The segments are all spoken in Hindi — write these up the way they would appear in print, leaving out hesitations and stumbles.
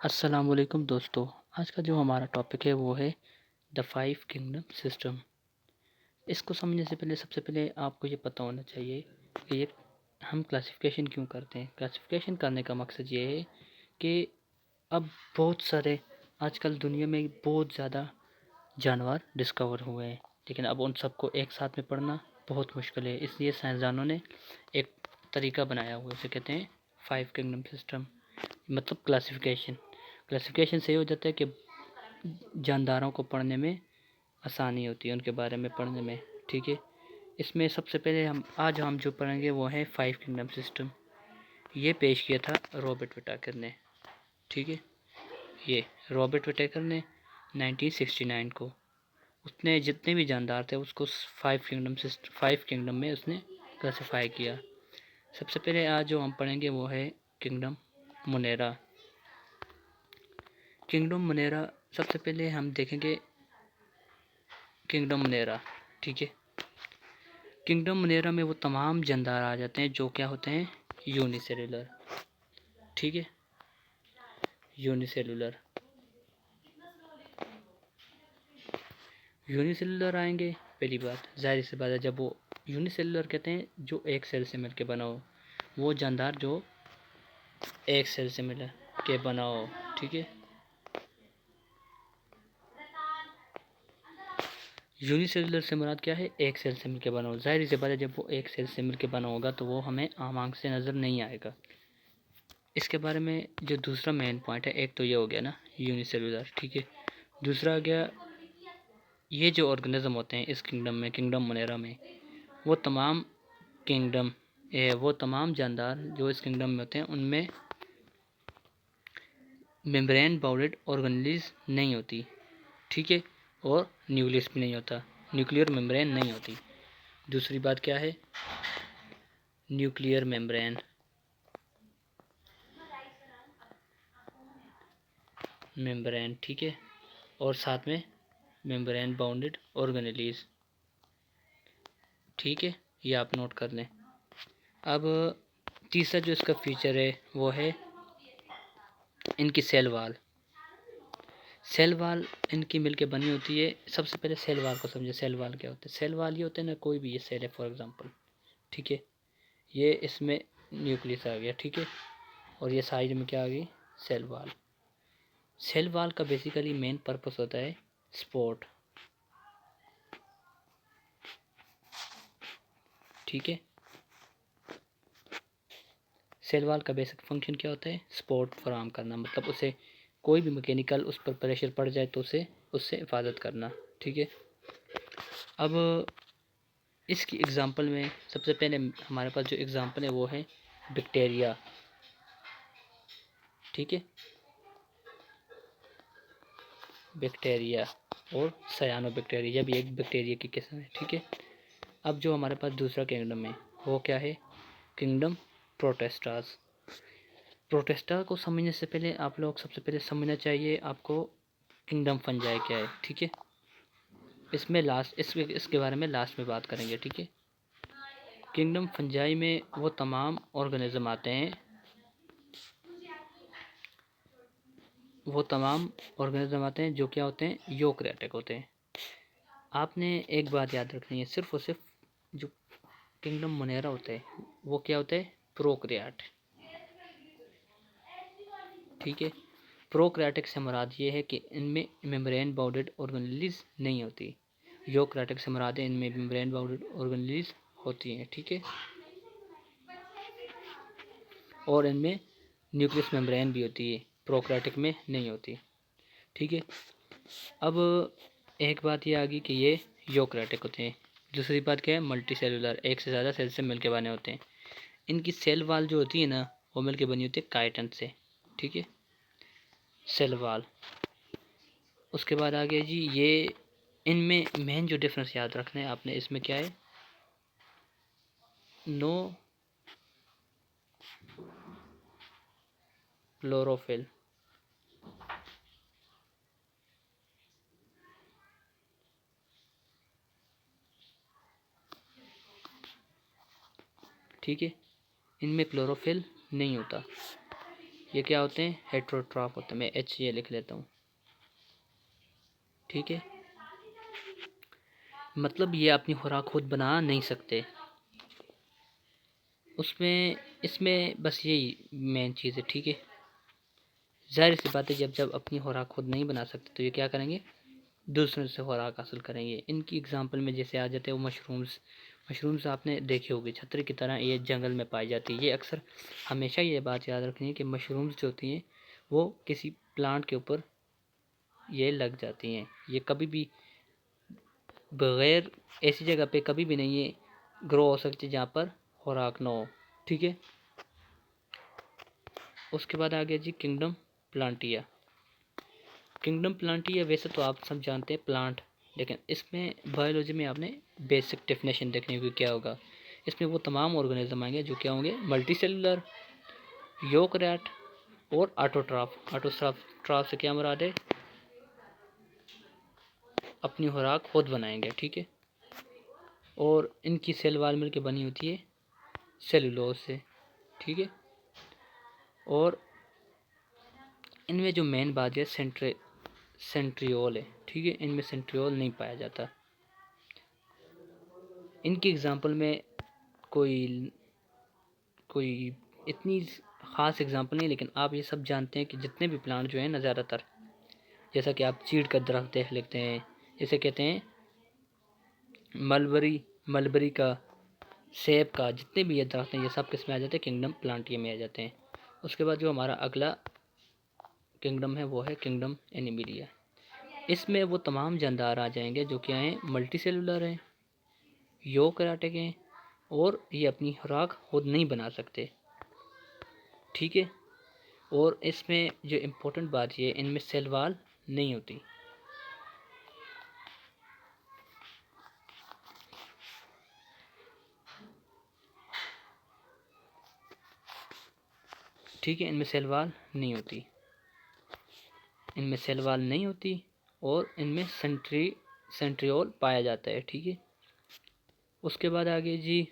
अस्सलामुअलैकुम दोस्तों। आज का जो हमारा टॉपिक है वो है द फाइव किंगडम सिस्टम। इसको समझने से पहले सबसे पहले आपको ये पता होना चाहिए कि ये हम क्लासिफिकेशन क्यों करते हैं। क्लासिफिकेशन करने का मकसद ये है कि अब बहुत सारे आजकल दुनिया में बहुत ज़्यादा जानवर डिस्कवर हुए हैं, लेकिन अब उन सबको एक साथ में पढ़ना बहुत मुश्किल है। इसलिए साइंसदानों ने एक तरीका बनाया हुआ है, उसे कहते हैं फाइव किंगडम सिस्टम, मतलब क्लासिफिकेशन। क्लासिफिकेशन से ये हो जाता है कि जानदारों को पढ़ने में आसानी होती है, उनके बारे में पढ़ने में। ठीक है, इसमें सबसे पहले हम जो पढ़ेंगे वो है फाइव किंगडम सिस्टम। ये पेश किया था रॉबर्ट विटाकर ने। ठीक है, ये रॉबर्ट विटाकर ने 1969 को, उसने जितने भी जानदार थे उसको फाइव किंगडम में उसने क्लासिफाई किया। सबसे पहले आज जो हम पढ़ेंगे वो है किंगडम मोनेरा। किंगडम मोनेरा सबसे पहले हम देखेंगे किंगडम मोनेरा। ठीक है, किंगडम मोनेरा में वो तमाम जानदार आ जाते हैं जो क्या होते हैं यूनिसेलुलर। ठीक है, यूनिसेलुलर यूनिसेलुलर आएंगे। पहली बात, जाहिर सी बात है, जब वो यूनिसेलुलर कहते हैं जो एक सेल से मिलकर बना हो, वो जानदार जो एक सेल से मिल के बना हो। ठीक है, यूनिसेलुलर से मुराद क्या है, एक सेल से मिलकर बना हो। जाहिर सी बात है, जब वो एक सेल से मिलकर बना होगा तो वो हमें आम आंख से नज़र नहीं आएगा। इसके बारे में जो दूसरा मेन पॉइंट है, एक तो ये हो गया ना यूनिसेलुलर। ठीक है, दूसरा आ गया ये जो ऑर्गेनिज्म होते हैं इस किंगडम में, किंगडम मोनेरा में, वो तमाम किंगडम वो तमाम जानदार जो इस किंगडम में होते हैं उनमें मेम्ब्रेन बाउंडेड ऑर्गेनेलिज नहीं होती। ठीक है, और न्यूक्लियस भी नहीं होता, न्यूक्लियर मेम्ब्रेन नहीं होती। दूसरी बात क्या है, न्यूक्लियर मेम्ब्रेन मेम्ब्रेन ठीक है, और साथ में मेम्ब्रेन बाउंडेड ऑर्गेनेलिज। ठीक है, ये आप नोट कर लें। अब तीसरा जो इसका फीचर है वो है इनकी सेल वाल। सेल वाल इनकी मिलके बनी होती है। सबसे पहले सेल वाल को समझे। सेल वाल क्या होता है? सेल वाल ये होते हैं ना, कोई भी ये सेल है फॉर एग्जांपल, ठीक है, ये इसमें न्यूक्लियस आ गया। ठीक है, और ये साइड में क्या आ गई, सेल वाल। सेल वाल का बेसिकली मेन पर्पस होता है सपोर्ट। ठीक है, सेल वाल का बेसिक फंक्शन क्या होता है, सपोर्ट फराहम करना, मतलब उसे कोई भी मैकेनिकल उस पर प्रेशर पड़ जाए तो उसे उससे हिफाजत करना। ठीक है, अब इसकी एग्जांपल में सबसे पहले हमारे पास जो एग्जांपल है वो है बैक्टीरिया। ठीक है, बैक्टीरिया और सयानो बैक्टीरिया भी एक बैक्टीरिया की किस्म है। ठीक है, अब जो हमारे पास दूसरा किंगडम है वो क्या है, किंगडम प्रोटेस्टास। प्रोटेस्टा को समझने से पहले आप लोग सबसे पहले समझना चाहिए आपको किंगडम फंजाई क्या है। ठीक है, इसमें इसके बारे में लास्ट में बात करेंगे। ठीक है, किंगडम फंजाई में वो तमाम ऑर्गेनिज्म आते हैं, जो क्या होते हैं, यूकैरियोटिक होते हैं। आपने एक बात याद रखनी है, सिर्फ और सिर्फ जो किंगडम मोनेरा होता है वो क्या होता है, प्रोकैरियोट। ठीक है, प्रोकैरियोटिक से मुराद ये है कि इनमें मेम्ब्रेन बाउंडेड ऑर्गेनेलिज नहीं होती। यूकैरियोटिक से मुराद है इनमें मेम्ब्रेन बाउंडेड ऑर्गेनेलिज होती हैं। ठीक है, और इनमें न्यूक्लियस मेम्ब्रेन भी होती है, प्रोकैरियोटिक में नहीं होती। ठीक है, अब एक बात ये आ गई कि ये यूकैरियोटिक होते हैं। दूसरी बात क्या है, मल्टी सेलुलर, एक से ज़्यादा सेल से मिलकर बने होते हैं। इनकी सेल वाल जो होती है ना वो मिलकर बनी होती है काइटिन से। ठीक है, सेल वाल। उसके बाद आ गया जी ये, इनमें मेन जो डिफरेंस याद रखना है आपने, इसमें क्या है, नो क्लोरोफिल। ठीक है, इनमें क्लोरोफिल नहीं होता। ये क्या होते हैं, हेटेरोट्रॉफ होते हैं। मैं एच ये लिख लेता हूँ, ठीक है। मतलब ये अपनी खुराक खुद बना नहीं सकते। उसमें इसमें बस यही मेन चीज़ है, ठीक है। ज़ाहिर सी बात है, जब जब अपनी खुराक खुद नहीं बना सकते तो ये क्या करेंगे, दूसरों से खुराक हासिल करेंगे। इनकी एग्जांपल में जैसे आ जाते हैं वो मशरूम्स। मशरूम्स आपने देखी होगी, छतरी की तरह ये जंगल में पाई जाती है। ये अक्सर हमेशा ये बात याद रखनी है कि मशरूम्स जो होती हैं वो किसी प्लांट के ऊपर ये लग जाती हैं। ये कभी भी बगैर ऐसी जगह पे कभी भी नहीं है ग्रो हो सकती जहाँ पर खुराक ना हो, ठीक है। उसके बाद आ गया जी किंगडम प्लांटिया। किंगडम प्लांटिया वैसे तो आप सब जानते हैं प्लांट, लेकिन इसमें बायोलॉजी में आपने बेसिक डेफिनेशन देखने को क्या होगा। इसमें वो तमाम ऑर्गेनिज्म आएंगे जो क्या होंगे, मल्टी सेलुलर, यूकैरियोट और ऑटोट्रॉफ। ऑटोट्रॉफ से क्या मुराद है, अपनी खुराक खुद बनाएंगे, ठीक है। और इनकी सेल वाल मिलकर बनी होती है सेलुलोज से, ठीक है। और इनमें जो मेन बात है सेंट्रियोल है, ठीक है। इनमें सेंट्रियोल नहीं पाया जाता। इनकी एग्जांपल में कोई कोई इतनी ख़ास एग्जांपल नहीं, लेकिन आप ये सब जानते हैं कि जितने भी प्लांट जो हैं ना, ज़्यादातर जैसा कि आप चीड़ का दरख्त देख लेते हैं, इसे कहते हैं मलबरी का, सेब का, जितने भी ये दरख्त हैं ये सब किस में आ जाते हैं, किंगडम प्लांटिया में आ जाते हैं। उसके बाद जो हमारा अगला किंगडम है वो है किंगडम एनिमिलिया। इसमें वो तमाम जानदार आ जाएंगे जो क्या हैं, मल्टी सेलुलर हैं, यूकैरियोटिक हैं, और ये अपनी खुराक खुद नहीं बना सकते, ठीक है। और इसमें जो इम्पोर्टेंट बात ये, इनमें सेल वाल नहीं होती। ठीक है, इनमें सेल वाल नहीं होती, इनमें सेल वाल नहीं होती, और इनमें सेंट्रियोल पाया जाता है, ठीक है। उसके बाद आगे जी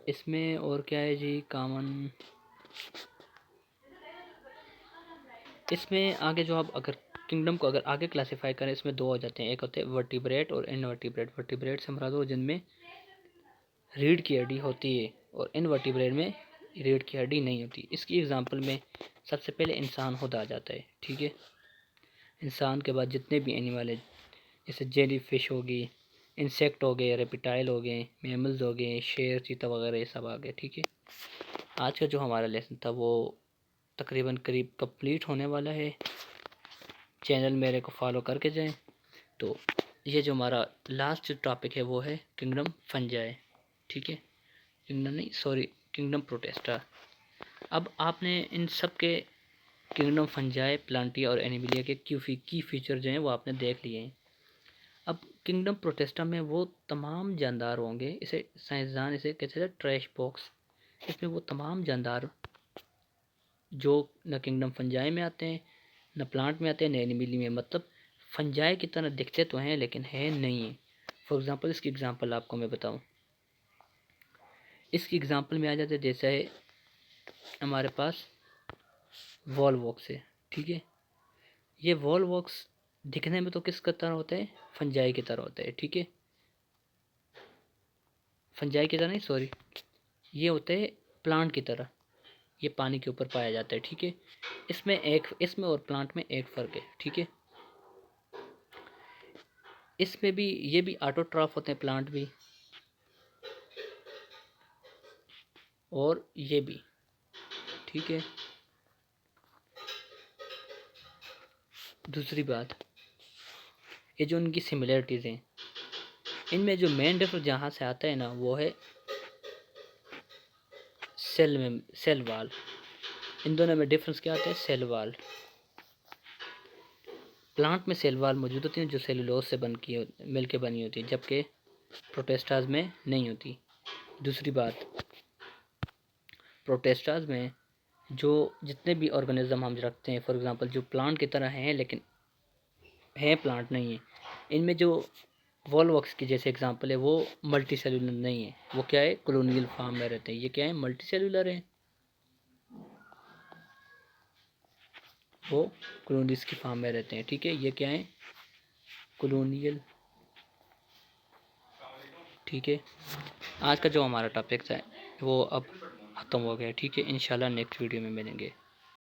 इसमें और क्या है जी कॉमन, इसमें आगे जो आप अगर किंगडम को अगर आगे क्लासिफाई करें, इसमें दो हो जाते हैं, एक होते हैं वर्टिब्रेट और इनवर्टिब्रेट। वर्टिब्रेट से मुराद हो जिनमें रीढ़ की हड्डी होती है, और इनवर्टिब्रेट में रीढ़ की हड्डी नहीं होती। इसकी एग्जांपल में सबसे पहले इंसान खुद आ जाता है, ठीक है। इंसान के बाद जितने भी एनिमल है, जैसे जेली फिश होगी, इंसेक्ट हो गए, रेप्टाइल हो गए, मैमल्स हो गए, शेर, चीता वगैरह, ये सब आ गए, ठीक है। आज का जो हमारा लेसन था वो तकरीबन करीब कंप्लीट होने वाला है। चैनल मेरे को फॉलो करके जाएं। तो ये जो हमारा लास्ट टॉपिक है वो है किंगडम फंजाई, ठीक है। किंगडम नहीं, सॉरी, किंगडम प्रोटेस्टा। अब आपने इन सब के किंगडम फंजाई, प्लांटिया और एनिमिलिया के की फीचर जो हैं वो आपने देख लिए हैं। अब किंगडम प्रोटेस्टा में वो तमाम जानदार होंगे, इसे साइंसदान इसे कहते हैं ट्रैश बॉक्स। इसमें वो तमाम जानदार जो न किंगडम फंजाई में आते हैं, न प्लांट में आते हैं, न एनिमिली में। मतलब फंजाई की तरह दिखते तो हैं लेकिन है नहीं है। फॉर एग्ज़ाम्पल इसकी एग्ज़ाम्पल आपको मैं बताऊं, इसकी एग्ज़ाम्पल में आ जाते जैसे हमारे पास वॉल वॉक्स है, ठीक है। ये वॉल वॉक्स दिखने में तो किस तरह होता है, फंजाई की तरह होता है, ठीक है। फंजाई की तरह नहीं, सॉरी, ये होता है प्लांट की तरह। ये पानी के ऊपर पाया जाता है, ठीक है। इसमें और प्लांट में एक फ़र्क है, ठीक है। इसमें भी ये भी ऑटोट्रॉफ होते हैं प्लांट भी, और ये भी, ठीक है। दूसरी बात, ये जो उनकी सिमिलरिटीज़ हैं, इनमें जो मेन डिफरेंस जहाँ से आता है ना वो है सेल वाल। इन दोनों में डिफरेंस क्या आता है, सेल वाल। प्लांट में सेल वाल मौजूद होती हैं जो सेलुलोज से मिल के बनी होती है, जबकि प्रोटेस्टाज में नहीं होती। दूसरी बात, प्रोटेस्टाज में जो जितने भी ऑर्गेनिज्म हम रखते हैं, फॉर एग्जांपल जो प्लांट की तरह हैं लेकिन है प्लांट नहीं है, इनमें जो वॉलवॉक्स की जैसे एग्जांपल है, वो मल्टी सेलुलर नहीं है, वो क्या है, कॉलोनियल फार्म में रहते हैं। ये क्या है, मल्टी सेलुलर है, वो कॉलोनीज की फार्म में रहते हैं। ठीक है, ये क्या है, कॉलोनियल। ठीक है, आज का जो हमारा टॉपिक है वो अब ख़त्म हो गया। ठीक है, इंशाल्लाह नेक्स्ट वीडियो में मिलेंगे।